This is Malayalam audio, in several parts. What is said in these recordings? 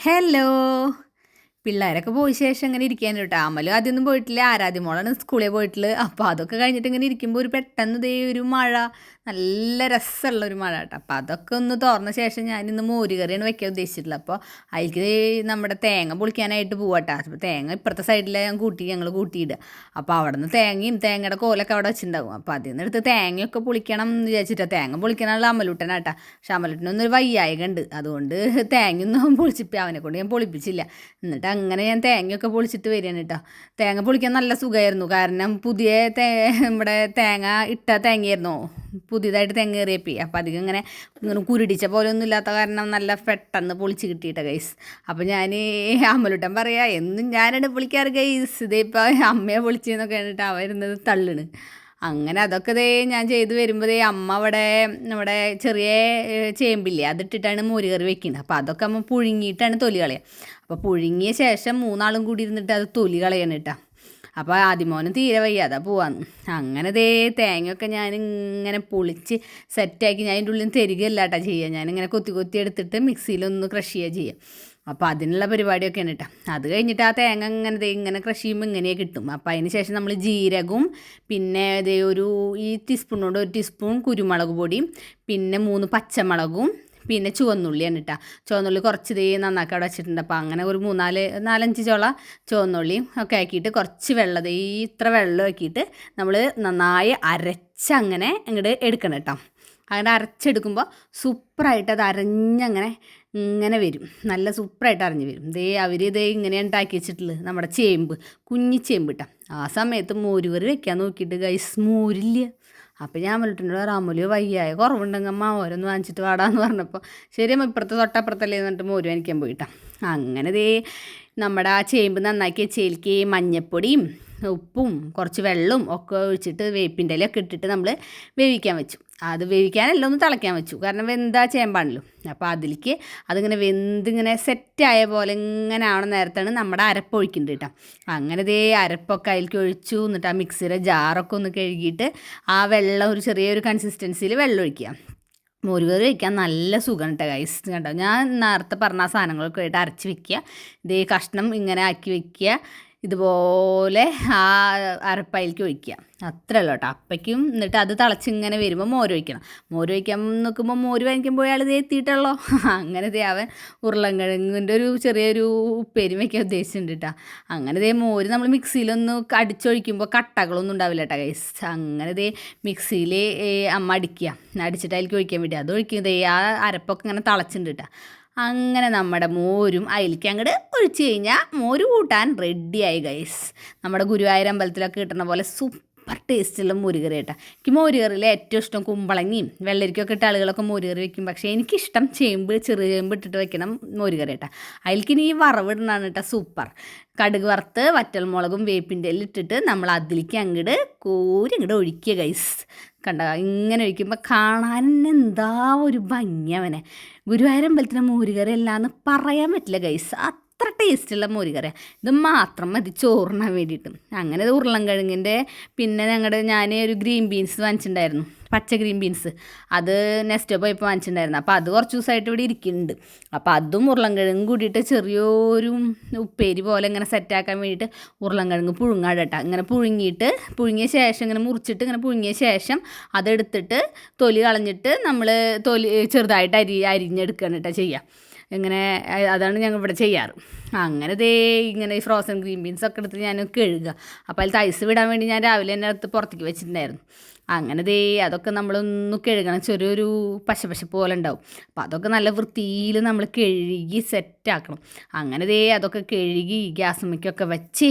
ഹലോ. പിള്ളേരൊക്കെ പോയ ശേഷം ഇങ്ങനെ ഇരിക്കാൻ കേട്ടോ. അമലും ആദ്യമൊന്നും പോയിട്ടില്ല, ആരാധ്യമോളാണ് സ്കൂളിൽ പോയിട്ടുള്ളത്. അപ്പോൾ അതൊക്കെ കഴിഞ്ഞിട്ട് ഇങ്ങനെ ഇരിക്കുമ്പോൾ ഒരു പെട്ടെന്ന് ദേ ഒരു മഴ, നല്ല രസമുള്ള ഒരു മഴ കേട്ടോ. അപ്പോൾ അതൊക്കെ ഒന്ന് തുറന്ന ശേഷം ഞാനിന്ന് മോരുകറിയാണ് വെക്കാൻ ഉദ്ദേശിച്ചിട്ടുള്ളത്. അപ്പോൾ അതിലേക്ക് നമ്മുടെ തേങ്ങ പൊളിക്കാനായിട്ട് പോവാട്ടോ. അപ്പോൾ തേങ്ങ ഇപ്പുറത്തെ സൈഡിൽ ഞങ്ങൾ കൂട്ടിയിടുക. അപ്പോൾ അവിടെ നിന്ന് തേങ്ങയുടെ കോലൊക്കെ അവിടെ വെച്ചിട്ടുണ്ടാകും. അപ്പോൾ അതിൽ നിന്ന് എടുത്ത് തേങ്ങയൊക്കെ പൊളിക്കണം എന്ന് വിചാരിച്ചിട്ടാണ്. തേങ്ങ പൊളിക്കാനുള്ള അമലൂട്ടനാട്ടാ. പക്ഷെ അമലൂട്ടനൊന്നൊരു വയ്യായിക ഉണ്ട്, അതുകൊണ്ട് തേങ്ങയൊന്നും പൊളിച്ചിപ്പോൾ അവനെ കൊണ്ട് ഞാൻ പൊളിപ്പിച്ചില്ല. എന്നിട്ട് അങ്ങനെ ഞാൻ തേങ്ങയൊക്കെ പൊളിച്ചിട്ട് വരികയാണ് കേട്ടോ. തേങ്ങ പൊളിക്കാൻ നല്ല സുഖമായിരുന്നു, കാരണം പുതിയ നമ്മുടെ തേങ്ങ ഇട്ട തേങ്ങയായിരുന്നു, പുതിയതായിട്ട് തെങ്ങ് കയറിയപ്പി. അപ്പോൾ അധികം ഇങ്ങനെ കുരുടിച്ച പോലെ ഒന്നും ഇല്ലാത്ത കാരണം നല്ല പെട്ടെന്ന് പൊളിച്ച് കിട്ടിയിട്ട ഗൈസ്. അപ്പോൾ ഞാൻ അമലുട്ടൻ പറയാ, എന്നും ഞാനാണ് പൊളിക്കാറ് ഗൈസ്, ഇതിപ്പോൾ അമ്മയെ പൊളിച്ചെന്നൊക്കെ കണ്ടിട്ട് അവരുന്നത് തള്ളണ്. അങ്ങനെ അതൊക്കെ ഞാൻ ചെയ്ത് വരുമ്പോൾ അമ്മ അവിടെ നമ്മുടെ ചെറിയ ചേമ്പില്ലേ അതിട്ടിട്ടാണ് മോരുകറി വെക്കുന്നത്. അപ്പോൾ അതൊക്കെ അമ്മ പുഴുങ്ങിയിട്ടാണ് തൊലി കളയുക. അപ്പോൾ പുഴുങ്ങിയ ശേഷം 3 ആളും കൂടി ഇരുന്നിട്ട് അത് തൊലി കളയണം കേട്ടോ. അപ്പോൾ ആദ്യമോനും തീരെ വയ്യാതെ പോവാന്ന്. അങ്ങനെ തേങ്ങയൊക്കെ ഞാനിങ്ങനെ പൊളിച്ച് സെറ്റാക്കി, ഞാൻ അതിൻ്റെ ഉള്ളിൽ തരികയല്ല കേട്ടോ ചെയ്യുക, ഞാനിങ്ങനെ കൊത്തി എടുത്തിട്ട് മിക്സിയിലൊന്ന് ക്രഷ് ചെയ്യുക ചെയ്യുക. അപ്പോൾ അതിനുള്ള പരിപാടിയൊക്കെയാണ് കേട്ടോ. അത് കഴിഞ്ഞിട്ട് ആ തേങ്ങ ഇങ്ങനെ ക്രഷ് ചെയ്യുമ്പോൾ ഇങ്ങനെ കിട്ടും. അപ്പോൾ അതിന് ശേഷം നമ്മൾ ജീരകവും പിന്നെ ഒരു ഈ ടീസ്പൂൺ കൊണ്ട് 1 ടീസ്പൂൺ കുരുമുളക് പൊടിയും പിന്നെ 3 പച്ചമുളകും പിന്നെ ചുവന്നുള്ളിയാണ് കേട്ടോ. ചുവന്നുള്ളി കുറച്ച് നന്നാക്കി അവിടെ വെച്ചിട്ടുണ്ട്. അപ്പോൾ അങ്ങനെ ഒരു 4-5 ചോള ചുവന്നുള്ളിയും ഒക്കെ ആക്കിയിട്ട് കുറച്ച് വെള്ളം ഇത്ര വെള്ളം ആക്കിയിട്ട് നമ്മൾ നന്നായി അരച്ചങ്ങനെ അങ്ങോട്ട് എടുക്കണം കേട്ടോ. അങ്ങനെ അരച്ചെടുക്കുമ്പോൾ സൂപ്പറായിട്ട് അത് അരഞ്ഞങ്ങനെ ഇങ്ങനെ വരും, നല്ല സൂപ്പറായിട്ട് അരഞ്ഞ് വരും. അവർ ഇങ്ങനെ ഉണ്ടാക്കി വെച്ചിട്ടുള്ളത് നമ്മുടെ കുഞ്ഞിച്ചേമ്പ് കേട്ടോ. ആ സമയത്ത് മോരുകറി വെക്കാൻ നോക്കിയിട്ട് ഗൈസ് മോരില്ല. അപ്പോൾ ഞാൻ പറഞ്ഞിട്ടുണ്ട്, അമൂല് വയ്യായ കുറവുണ്ടെങ്കിൽ അമ്മ ഓരോന്ന് വാങ്ങിച്ചിട്ട് വാടാന്ന് പറഞ്ഞപ്പോൾ ശരി അമ്മ ഇപ്പുറത്ത് തൊട്ടപ്പുറത്തല്ലേ എന്നിട്ട് മോര് വാങ്ങിക്കാൻ പോയിട്ടാ. അങ്ങനെ നമ്മുടെ ആ ചേമ്പ് നന്നാക്കി വെച്ചേലേക്ക് മഞ്ഞപ്പൊടിയും ഉപ്പും കുറച്ച് വെള്ളവും ഒക്കെ ഒഴിച്ചിട്ട് വേപ്പിൻ്റെ ഇലയൊക്കെ ഇട്ടിട്ട് നമ്മൾ വേവിക്കാൻ വെച്ചു. അത് വേവിക്കാനല്ല ഒന്ന് തിളയ്ക്കാൻ വെച്ചു, കാരണം വെന്താ ചേമ്പാണല്ലോ. അപ്പോൾ അതിലേക്ക് അതിങ്ങനെ വെന്തിങ്ങനെ സെറ്റായ പോലെ ഇങ്ങനെ ആവണ നേരത്താണ് നമ്മുടെ അരപ്പൊഴിക്കുന്നുണ്ട് കേട്ടോ. അങ്ങനെ അരപ്പൊക്കെ അതിലേക്ക് ഒഴിച്ചു. എന്നിട്ട് ആ മിക്സിയുടെ ജാറൊക്കെ ഒന്ന് കഴുകിയിട്ട് ആ വെള്ളം ഒരു ചെറിയൊരു കൺസിസ്റ്റൻസിയിൽ വെള്ളം ഒഴിക്കുക. മോരുകറി വയ്ക്കാൻ നല്ല സുഖം കേട്ടോ ഗൈസ്. കേട്ടോ, ഞാൻ നേരത്തെ പറഞ്ഞ ആ സാധനങ്ങളൊക്കെ ആയിട്ട് അരച്ച് വെക്കുക. കഷ്ണം ഇങ്ങനെ ആക്കി വെക്കുക, ഇതുപോലെ ആ അരപ്പയിലേക്ക് ഒഴിക്കുക, അത്രേ ഉള്ളൂ കേട്ടോ. അപ്പയ്ക്കും എന്നിട്ട് അത് തിളച്ചിങ്ങനെ വരുമ്പോൾ മോര് ഒഴിക്കണം. മോര് ഒഴിക്കാൻ നോക്കുമ്പോൾ മോര് വാങ്ങിക്കുമ്പോൾ അയാൾ എത്തിയിട്ടുള്ളോ. അങ്ങനെ അവൻ ഉരുളൻകിഴങ്ങിൻ്റെ ഒരു ചെറിയൊരു ഉപ്പേരി വയ്ക്കാൻ ഉദ്ദേശിച്ചിട്ടുണ്ട് കേട്ടോ. അങ്ങനെ മോര് നമ്മൾ മിക്സിയിലൊന്ന് അടിച്ചൊഴിക്കുമ്പോൾ കട്ടകളൊന്നും ഉണ്ടാവില്ല കേട്ടോ ഗൈസ്. അങ്ങനെ മിക്സിയിൽ അമ്മ അടിച്ചിട്ട് അതിലേക്ക് ഒഴിക്കാൻ വേണ്ടി അത് ഒഴിക്കുന്നത് ആ അരപ്പൊക്കെ ഇങ്ങനെ തിളച്ചിട്ടുണ്ട് കേട്ടോ. അങ്ങനെ നമ്മുടെ മോരും അതിലേക്ക് അങ്ങോട്ട് ഒഴിച്ച് കഴിഞ്ഞാൽ മോര് കൂട്ടാൻ റെഡിയായി ഗൈസ്. നമ്മുടെ ഗുരുവായൂർ അമ്പലത്തിലൊക്കെ കിട്ടുന്ന പോലെ സൂപ്പർ ടേസ്റ്റുള്ള മോരുകറി കേട്ടോ. എനിക്ക് മോരുകറിയിൽ ഏറ്റവും ഇഷ്ടം കുമ്പളങ്ങിയും വെള്ളരിക്കൊക്കെ ഇട്ട ആളുകളൊക്കെ മോരുകറി വെക്കും. പക്ഷേ എനിക്കിഷ്ടം ചെറിയ ചേമ്പ് ഇട്ടിട്ട് വെക്കണം മോരുകറി കേട്ടോ. അതിലേക്ക് ഇനി ഈ വറവിടണമാണ് കേട്ടോ സൂപ്പർ. കടുക് വറുത്ത് വറ്റൽമുളകും വേപ്പിൻ്റെ ഇട്ടിട്ട് നമ്മൾ അതിലേക്ക് അങ്ങോട്ട് അങ്ങോട്ട് ഒഴിക്കുക ഗൈസ്. കണ്ട ഇങ്ങനെ ഒഴിക്കുമ്പോൾ കാണാൻ എന്താ ഒരു ഭംഗി അവനെ. ഗുരുവായൂർ അമ്പലത്തിലെ മോരുകറി അല്ലാന്ന് പറയാൻ പറ്റില്ല ഗൈസ്, അത്ര ടേസ്റ്റുള്ള മോരുകറി. ഇത് മാത്രം മതി ചോറിനാൻ വേണ്ടിയിട്ട്. അങ്ങനെ ഉരുളൻകിഴങ്ങിൻ്റെ പിന്നെ ഞാൻ ഒരു ഗ്രീൻ ബീൻസ് വാങ്ങിച്ചിട്ടുണ്ടായിരുന്നു, പച്ച ഗ്രീൻ ബീൻസ്. അത് നെക്സ്റ്റ് പോയപ്പോൾ വാങ്ങിച്ചിട്ടുണ്ടായിരുന്നു. അപ്പോൾ അത് കുറച്ച് ദിവസമായിട്ട് ഇവിടെ ഇരിക്കുന്നുണ്ട്. അപ്പോൾ അതും ഉരുളൻകിഴങ്ങും കൂടിയിട്ട് ചെറിയൊരു ഉപ്പേരി പോലെ ഇങ്ങനെ സെറ്റാക്കാൻ വേണ്ടിയിട്ട് ഉരുളൻകിഴങ്ങ് പുഴുങ്ങാടട്ടാ. ഇങ്ങനെ പുഴുങ്ങിയ ശേഷം ഇങ്ങനെ മുറിച്ചിട്ട് ഇങ്ങനെ പുഴുങ്ങിയ ശേഷം അതെടുത്തിട്ട് തൊലി കളഞ്ഞിട്ട് നമ്മൾ ചെറുതായിട്ട് അരിഞ്ഞെടുക്കണം കേട്ടോ ചെയ്യുക. ഇങ്ങനെ അതാണ് ഞങ്ങൾ ഇവിടെ ചെയ്യാറ്. അങ്ങനെ ഇങ്ങനെ ഈ ഫ്രോസൺ ഗ്രീൻ ബീൻസൊക്കെ എടുത്ത് ഞാൻ കഴുകുക. അപ്പോൾ അതിൽ ഐസ് വിടാൻ വേണ്ടി ഞാൻ രാവിലെ തന്നെ എടുത്ത് പുറത്തേക്ക് വെച്ചിട്ടുണ്ടായിരുന്നു. അങ്ങനെ അതൊക്കെ നമ്മളൊന്ന് കഴുകണം, ചെറിയൊരു പശ പോലെ ഉണ്ടാവും. അപ്പോൾ അതൊക്കെ നല്ല വൃത്തിയിൽ നമ്മൾ കഴുകി സെറ്റാക്കണം. അങ്ങനെ അതൊക്കെ കഴുകി ഗ്യാസുമ്മയ്ക്കൊക്കെ വെച്ച്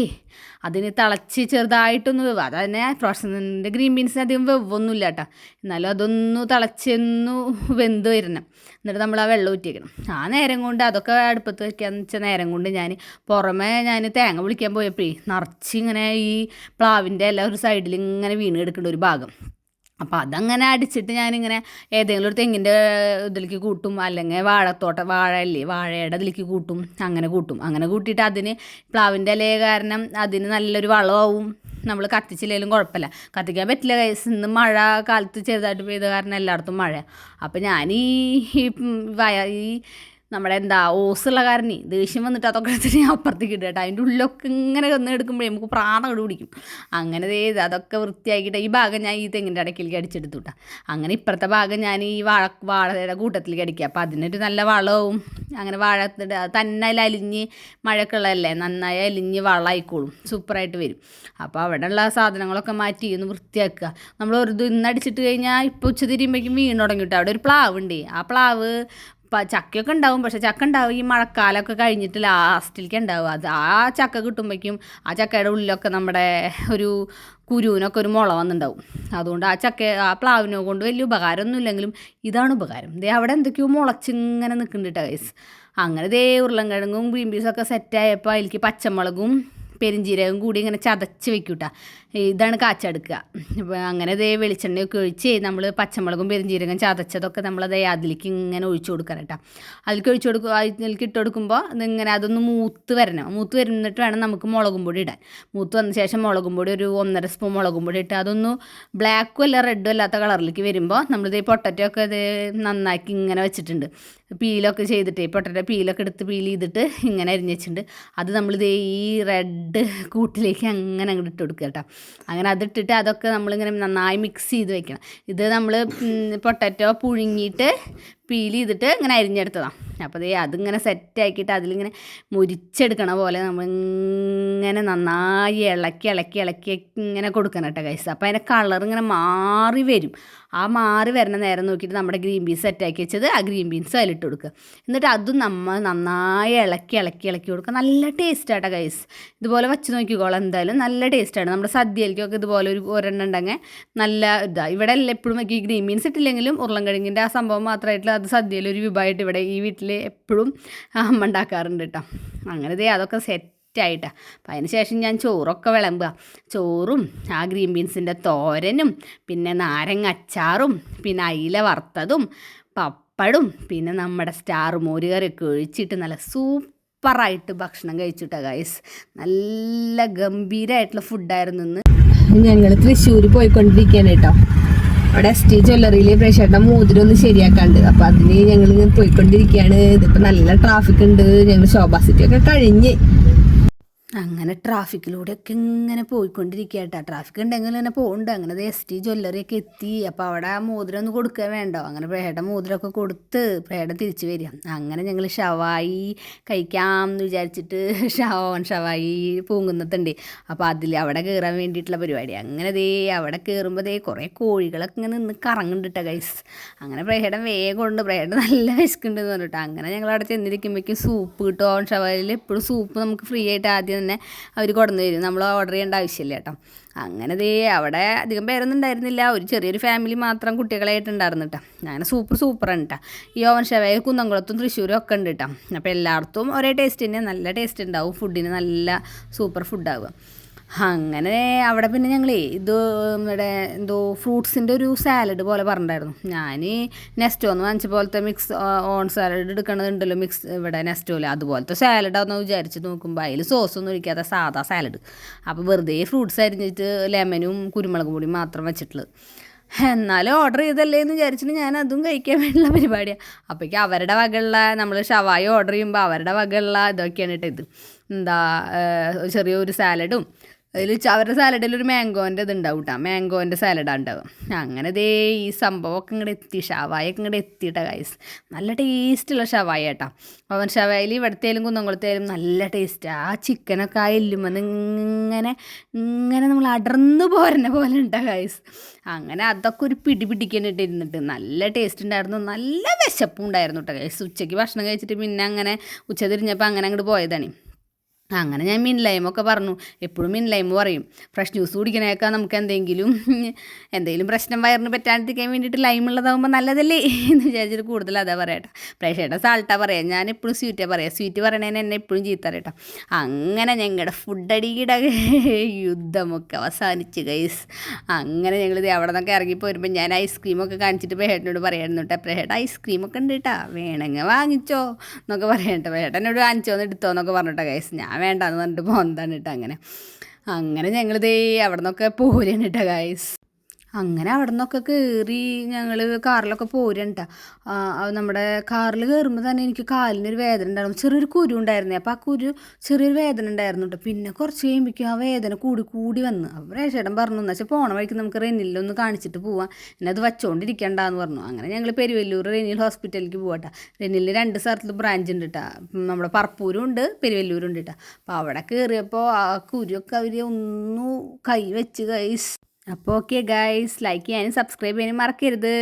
അതിന് തിളച്ച് ചെറുതായിട്ടൊന്ന് വെവ്. അത് തന്നെ ഫ്രോസണിൻ്റെ ഗ്രീൻ ബീൻസിന് അധികം വെവൊന്നുമില്ല കേട്ടോ. എന്നാലും അതൊന്ന് തിളച്ചൊന്ന് വെന്ത് വരണം. എന്നിട്ട് നമ്മൾ ആ വെള്ളം ഊറ്റിക്കണം. ആ നേരം കൊണ്ട് അതൊക്കെ അടുപ്പത്ത് വയ്ക്കാന്ന് വെച്ച നേരം കൊണ്ട് പുറമെ തേങ്ങ വിളിക്കാൻ പോയപ്പോഴേ നിറച്ച് ഇങ്ങനെ ഈ പ്ലാവിൻ്റെ എല്ലാ ഒരു സൈഡിൽ ഇങ്ങനെ വീണ് കിടക്കേണ്ട ഒരു ഭാഗം. അപ്പോൾ അതങ്ങനെ അടിച്ചിട്ട് ഞാനിങ്ങനെ ഏതെങ്കിലും ഒരു തെങ്ങിൻ്റെ ഇതിലേക്ക് കൂട്ടും, അല്ലെങ്കിൽ വാഴയുടെ ഇതിലേക്ക് കൂട്ടും. അങ്ങനെ കൂട്ടിയിട്ട് അതിന് പ്ലാവിൻ്റെ ഇല കാരണം അതിന് നല്ലൊരു വളമാവും. നമ്മൾ കത്തിച്ചില്ലെങ്കിലും കുഴപ്പമില്ല. കത്തിക്കാൻ പറ്റില്ല കൈസ്, ഇന്ന് മഴ കാലത്ത് ചെറുതായിട്ട് പെയ്ത കാരണം എല്ലായിടത്തും മഴ. അപ്പോൾ ഞാൻ ഈ നമ്മുടെ എന്താ ഓസുള്ള കാരണേ ദേഷ്യം വന്നിട്ട് അതൊക്കെ എടുത്തിട്ട് ഞാൻ അപ്പുറത്തേക്ക് ഇടുക കേട്ടോ. അതിൻ്റെ ഉള്ളിലൊക്കെ ഇങ്ങനെ വന്ന് എടുക്കുമ്പോഴേ നമുക്ക് പ്രാണം കണ്ടു പിടിക്കും. അങ്ങനെ അതൊക്കെ വൃത്തിയാക്കിയിട്ട് ഈ ഭാഗം ഞാൻ ഈ തെങ്ങിൻ്റെ ഇടയ്ക്കിലേക്ക് അടിച്ചെടുത്തു കേട്ടോ. അങ്ങനെ ഇപ്പുറത്തെ ഭാഗം ഞാൻ ഈ വാഴയുടെ കൂട്ടത്തിലേക്ക് അടിക്കുക. അപ്പോൾ അതിനൊരു നല്ല വളവും അങ്ങനെ വാഴ തന്നെ അലിഞ്ഞ് മഴയൊക്കെ ഉള്ളതല്ലേ നന്നായി അലിഞ്ഞ് വളമായിക്കോളും, സൂപ്പറായിട്ട് വരും. അപ്പോൾ അവിടെയുള്ള സാധനങ്ങളൊക്കെ മാറ്റി ഒന്ന് വൃത്തിയാക്കുക. നമ്മൾ ഒരു ഇന്നടിച്ചിട്ട് കഴിഞ്ഞാൽ ഇപ്പോൾ ഉച്ച തിരിയുമ്പോഴേക്കും വീണ് തുടങ്ങിയിട്ട് അവിടെ ഒരു പ്ലാവുണ്ട്. ആ പ്ലാവ് ചക്കയൊക്കെ ഉണ്ടാവും, പക്ഷേ ചക്ക ഉണ്ടാവും ഈ മഴക്കാലമൊക്കെ കഴിഞ്ഞിട്ട് ലാസ്റ്റിലേക്ക് ഉണ്ടാവും. അത് ആ ചക്ക കിട്ടുമ്പോഴേക്കും ആ ചക്കയുടെ ഉള്ളിലൊക്കെ നമ്മുടെ ഒരു കുരുവിനൊക്കെ ഒരു മുള വന്നിട്ടുണ്ടാവും. അതുകൊണ്ട് ആ പ്ലാവിനെ കൊണ്ട് വലിയ ഉപകാരമൊന്നും ഇല്ലെങ്കിലും ഇതാണ് ഉപകാരം. അവിടെ എന്തൊക്കെയോ മുളച്ചിങ്ങനെ നിൽക്കുന്നുണ്ട് ഗൈസ്. അങ്ങനെ ഉരുളൻകിഴങ്ങും ഗ്രീൻ പീസൊക്കെ സെറ്റായപ്പോൾ അതിലേക്ക് പച്ചമുളകും പെരിഞ്ചീരകം കൂടി ഇങ്ങനെ ചതച്ച് വെക്കൂട്ടാ. ഇതാണ് കാച്ചെടുക്കുക. അപ്പോൾ അങ്ങനെ വെളിച്ചെണ്ണയൊക്കെ ഒഴിച്ച് നമ്മൾ പച്ചമുളകും പെരിഞ്ചീരകം ചതച്ചതൊക്കെ നമ്മളത് അതിലേക്ക് ഇങ്ങനെ ഒഴിച്ചു കൊടുക്കണം കേട്ടോ. അതിലേക്ക് അതിലേക്ക് ഇട്ട് കൊടുക്കുമ്പോൾ അതിങ്ങനെ അതൊന്ന് മൂത്ത് വരുന്നിട്ട് വേണം നമുക്ക് മുളകും പൊടി ഇടാൻ. മൂത്ത് വന്ന ശേഷം മുളകും പൊടി ഒരു 1.5 സ്പൂൺ മുളകും പൊടി ഇട്ട് അതൊന്ന് ബ്ലാക്കും അല്ല റെഡും അല്ലാത്ത കളറിലേക്ക് വരുമ്പോൾ നമ്മളിത് പൊട്ടറ്റോ ഒക്കെ നന്നാക്കി ഇങ്ങനെ വെച്ചിട്ടുണ്ട്. പീലൊക്കെ ചെയ്തിട്ട് പൊട്ടറ്റോ പീലൊക്കെ എടുത്ത് പീൽ ചെയ്തിട്ട് ഇങ്ങനെ അരിഞ്ഞ് വെച്ചിട്ടുണ്ട്. അത് നമ്മളിത് ഈ റെഡ് കൂട്ടിലേക്ക് അങ്ങനെ അങ്ങോട്ട് ഇട്ട് കൊടുക്കുക കേട്ടോ. അങ്ങനെ അതിട്ടിട്ട് അതൊക്കെ നമ്മളിങ്ങനെ നന്നായി മിക്സ് ചെയ്ത് വെക്കണം. ഇത് നമ്മൾ പൊട്ടറ്റോ പുഴുങ്ങിയിട്ട് പീൽ ചെയ്തിട്ട് ഇങ്ങനെ അരിഞ്ഞെടുത്തതാണ്. അപ്പോൾ അതിങ്ങനെ സെറ്റാക്കിയിട്ട് അതിലിങ്ങനെ മുരിച്ചെടുക്കണ പോലെ നമ്മളിങ്ങനെ നന്നായി ഇളക്കി ഇങ്ങനെ കൊടുക്കണം കേട്ടോ ഗൈസ്. അപ്പോൾ അതിൻ്റെ കളർ ഇങ്ങനെ മാറി വരും. ആ മാറി വരുന്ന നേരം നോക്കിയിട്ട് നമ്മുടെ ഗ്രീൻ പീസ് സെറ്റാക്കി വെച്ചത് ആ ഗ്രീൻ ബീൻസ് അതിലിട്ട് കൊടുക്കുക. എന്നിട്ട് അതും നമ്മൾ നന്നായി ഇളക്കി കൊടുക്കുക. നല്ല ടേസ്റ്റാട്ടോ ഗൈസ്. ഇതുപോലെ വെച്ച് നോക്കിക്കോളാം, എന്തായാലും നല്ല ടേസ്റ്റാണ്. നമ്മുടെ സദ്യയിലേക്കൊക്കെ ഇതുപോലെ ഒരെണ്ണം ഉണ്ടെങ്കിൽ നല്ല ഇതാണ്. ഇവിടെ എല്ലാം എപ്പോഴും ഈ ഗ്രീൻ ബീൻസ് ഇട്ടില്ലെങ്കിലും ഉരുളൻകിഴങ്ങിൻ്റെ ആ സംഭവം മാത്രമായിട്ട് അത് സദ്യയിലൊരു വിഭവമായിട്ട് ഇവിടെ ഈ വീട്ടിൽ എപ്പോഴും അമ്മ ഉണ്ടാക്കാറുണ്ട് കേട്ടോ. അങ്ങനെ അതൊക്കെ സെറ്റായിട്ടാണ്. അപ്പം അതിന് ശേഷം ഞാൻ ചോറൊക്കെ വിളമ്പുക. ചോറും ആ ഗ്രീൻ ബീൻസിൻ്റെ തോരനും പിന്നെ നാരങ്ങ അച്ചാറും പിന്നെ അയില വറുത്തതും പപ്പടും പിന്നെ നമ്മുടെ സ്റ്റാർ മോര് കറിയൊക്കെ ഒഴിച്ചിട്ട് നല്ല സൂപ്പറായിട്ട് ഭക്ഷണം കഴിച്ചിട്ടാ ഗൈസ്. നല്ല ഗംഭീരമായിട്ടുള്ള ഫുഡായിരുന്നു ഇന്ന്. ഞങ്ങൾ തൃശ്ശൂർ പോയിക്കൊണ്ടിരിക്കുകയാണ് കേട്ടോ. അവിടെ ST ജ്വല്ലറിയിൽ പ്രേക്ഷേട്ട മോതിരം ഒന്ന് ശരിയാക്കാണ്ട്. അപ്പോൾ അതിന് ഞങ്ങൾ പോയിക്കൊണ്ടിരിക്കുകയാണ്. ഇതിപ്പോൾ നല്ല ട്രാഫിക് ഉണ്ട്. ഞങ്ങൾ ശോഭാ സിറ്റിയൊക്കെ കഴിഞ്ഞ് അങ്ങനെ ട്രാഫിക്കിലൂടെയൊക്കെ ഇങ്ങനെ പോയിക്കൊണ്ടിരിക്കുക കേട്ടോ. ട്രാഫിക് ഉണ്ടെങ്കിൽ ഇങ്ങനെ പോകുന്നുണ്ട്. അങ്ങനെ ST ജ്വല്ലറിയൊക്കെ എത്തി. അപ്പോൾ അവിടെ മോതിരം ഒന്ന് കൊടുക്കുക വേണ്ടോ. അങ്ങനെ പ്രേയുടെ മോതിരമൊക്കെ കൊടുത്ത് പ്രേയുടെ തിരിച്ച് വരിക. അങ്ങനെ ഞങ്ങൾ ഷവായി കഴിക്കാം എന്ന് വിചാരിച്ചിട്ട് ഷവായി പൂങ്കുന്നത്തുണ്ട്. അപ്പോൾ അവിടെ കയറാൻ വേണ്ടിയിട്ടുള്ള പരിപാടി. അങ്ങനെ അവിടെ കയറുമ്പോൾ കുറേ കോഴികളൊക്കെ ഇങ്ങനെ നിന്ന് കറങ്ങുന്നുണ്ട് കേട്ടോ ഗൈസ്. അങ്ങനെ പ്രേയുടെ വേഗം ഉണ്ട്. പ്രേയുടെ നല്ല വിശക്കുണ്ടെന്ന് പറഞ്ഞിട്ട് അങ്ങനെ ഞങ്ങൾ അവിടെ ചെന്നിരിക്കുമ്പോഴേക്കും സൂപ്പ് കിട്ടും. ഷവായിൽ എപ്പോഴും സൂപ്പ് നമുക്ക് ഫ്രീ ആയിട്ട് ആദ്യം തന്നെ അവർ കൊണ്ടുവന്ന് തരും. നമ്മൾ ഓർഡർ ചെയ്യേണ്ട ആവശ്യമില്ല കേട്ടോ. അങ്ങനെ അവിടെ അധികം പേരൊന്നും ഉണ്ടായിരുന്നില്ല. ഒരു ചെറിയൊരു ഫാമിലി മാത്രം കുട്ടികളായിട്ടുണ്ടായിരുന്നു കേട്ടോ. അങ്ങനെ സൂപ്പറാണ് കേട്ടോ. ഈ ഓവൻ ഷവായ കുന്നംകുളത്തും തൃശ്ശൂരും ഒക്കെ ഉണ്ട് കേട്ടോ. അപ്പോൾ എല്ലായിടത്തും ഒരേ ടേസ്റ്റ് തന്നെ, നല്ല ടേസ്റ്റ് ഉണ്ടാവും. ഫുഡിന് നല്ല സൂപ്പർ ഫുഡാവുക. അങ്ങനെ അവിടെ പിന്നെ ഞങ്ങളേ ഇവിടെ എന്തോ ഫ്രൂട്ട്സിൻ്റെ ഒരു സാലഡ് പോലെ പറഞ്ഞിട്ടുണ്ടായിരുന്നു. ഞാൻ നെസ്റ്റോന്ന് വാങ്ങിച്ച പോലത്തെ മിക്സ് ഓൺ സാലഡ് എടുക്കണതുണ്ടല്ലോ ഇവിടെ നെസ്റ്റോയിൽ, അതുപോലത്തെ സാലഡാന്ന് വിചാരിച്ച് നോക്കുമ്പോൾ അതിൽ സോസൊന്നും ഒഴിക്കാതെ സാധാ സാലഡ്. അപ്പോൾ വെറുതെ ഫ്രൂട്ട്സ് അരിഞ്ഞിട്ട് ലെമനും കുരുമുളകും പൊടി മാത്രം വെച്ചിട്ടുള്ളത്. എന്നാലും ഓർഡർ ചെയ്തല്ലേ എന്ന് വിചാരിച്ചിട്ട് ഞാൻ അതും കഴിക്കാൻ വേണ്ടിയുള്ള പരിപാടിയാണ്. അപ്പോഴേക്കും അവരുടെ വകയുള്ള നമ്മൾ ഷവായി ഓർഡർ ചെയ്യുമ്പോൾ അവരുടെ വകയുള്ള ഇതൊക്കെയാണ് കേട്ടോ. ഇത് എന്താ ചെറിയൊരു സാലഡും അതിൽ അവരുടെ സാലഡിലൊരു മാംഗോൻ്റെ ഇതുണ്ടാവും കേട്ടോ. മാംഗോൻ്റെ സാലഡാണ് ഉണ്ടാവും. അങ്ങനെ ഈ സംഭവമൊക്കെ ഇങ്ങോട്ട് എത്തി, ഷവായൊക്കെ ഇങ്ങോട്ട് എത്തിയിട്ട ഗൈസ്. നല്ല ടേസ്റ്റുള്ള ഷവായ കേട്ടോ. അവൻ ഷവായിൽ ഇവിടുത്തേലും കുന്നംകുളത്തേലും നല്ല ടേസ്റ്റ്. ആ ചിക്കനൊക്കെ ആ എല്ലുമെന്ന് ഇങ്ങനെ നമ്മൾ അടർന്നു പോരുന്ന പോലെ ഉണ്ടാ ഗൈസ്. അങ്ങനെ അതൊക്കെ ഒരു പിടിക്കാനായിട്ട് ഇരുന്നിട്ട് നല്ല ടേസ്റ്റ് ഉണ്ടായിരുന്നു. നല്ല വിശപ്പും ഉണ്ടായിരുന്നു കേട്ടോ ഗൈസ്. ഉച്ചയ്ക്ക് ഭക്ഷണം കഴിച്ചിട്ട് പിന്നെ അങ്ങനെ ഉച്ച തിരിഞ്ഞപ്പോൾ അങ്ങനെ അങ്ങോട്ട് പോയതാണ്. അങ്ങനെ ഞാൻ മിൻലൈമൊക്കെ പറഞ്ഞു. എപ്പോഴും മിൻലൈമ് പറയും. ഫ്രഷ് ജ്യൂസ് കുടിക്കണേക്കാൾ നമുക്ക് എന്തെങ്കിലും പ്രശ്നം വയറിന് പറ്റാണ്ടിരിക്കാൻ വേണ്ടിയിട്ട് ലൈമുള്ളതാകുമ്പോൾ നല്ലതല്ലേ എന്ന് വിചാരിച്ചിട്ട് കൂടുതൽ അതാ പറയട്ടെ. പ്രേക്ഷയുടെ സാൾട്ടാ പറയാം. ഞാൻ എപ്പോഴും സ്വീറ്റാണ് പറയാം. സ്വീറ്റ് പറയണേനെ എന്നെ എപ്പോഴും ചീത്ത പറയട്ടോ. അങ്ങനെ ഞങ്ങളുടെ ഫുഡടിയുടെ യുദ്ധമൊക്കെ അവസാനിച്ച് ഗൈസ്. അങ്ങനെ ഞങ്ങളിത് അവിടെ നിന്നൊക്കെ ഇറങ്ങിപ്പോരുമ്പോൾ ഞാൻ ഐസ്ക്രീമൊക്കെ കാണിച്ചിട്ട് പ്രേട്ടനോട് പറയായിരുന്നു കേട്ടോ. പ്രേട്ട ഐസ്ക്രീമൊക്കെ ഉണ്ട് കേട്ടോ, വേണമെങ്കിൽ വാങ്ങിച്ചോ എന്നൊക്കെ പറയട്ടെ. പ്രേട്ടനോട് വാങ്ങിച്ചോന്ന് എടുത്തോ എന്നൊക്കെ പറഞ്ഞിട്ടോ ഗൈസ്. ഞാൻ വേണ്ടാന്ന് പറഞ്ഞിട്ട് പോകുന്നതാണ് കേട്ടോ. അങ്ങനെ ഞങ്ങളിതേ അവിടെ നിന്നൊക്കെ പോരുകയാണ് കേട്ടോ ഗൈസ്. അങ്ങനെ അവിടെ നിന്നൊക്കെ കയറി ഞങ്ങൾ കാറിലൊക്കെ പോരണ്ട. നമ്മുടെ കാറിൽ കയറുമ്പോൾ തന്നെ എനിക്ക് കാലിനൊരു വേദന ഉണ്ടായിരുന്നു. ചെറിയൊരു കുരു ഉണ്ടായിരുന്നേ. അപ്പോൾ ആ കുരു ചെറിയൊരു വേദന ഉണ്ടായിരുന്നു കേട്ടോ. പിന്നെ കുറച്ച് കഴിയുമ്പോഴേക്കും ആ വേദന കൂടി വന്ന്. അപ്പോൾ രേഷേട്ടൻ പറഞ്ഞു, എന്ന് വെച്ചാൽ പോണ വഴിക്ക് നമുക്ക് റെനിലൊന്ന് കാണിച്ചിട്ട് പോവാം, പിന്നെ അത് വച്ചുകൊണ്ടിരിക്കണ്ടെന്ന് പറഞ്ഞു. അങ്ങനെ ഞങ്ങൾ പെരുവല്ലൂർ റെനിൽ ഹോസ്പിറ്റലിലേക്ക് പോകട്ടെ. റെനിലിൽ 2 സ്ഥലത്ത് ബ്രാഞ്ച് ഉണ്ട് കേട്ടോ. നമ്മുടെ പറപ്പൂരും ഉണ്ട്, പെരുവല്ലൂരും ഉണ്ട് കേട്ടോ. അപ്പോൾ അവിടെ കയറിയപ്പോൾ ആ കുരുവൊക്കെ അവർ ഒന്ന് കൈ വെച്ച്. അപ്പോൾ ഓക്കെ ഗൈസ്, ലൈക്ക് ചെയ്യാനും സബ്സ്ക്രൈബ് ചെയ്യാനും മറക്കരുത്.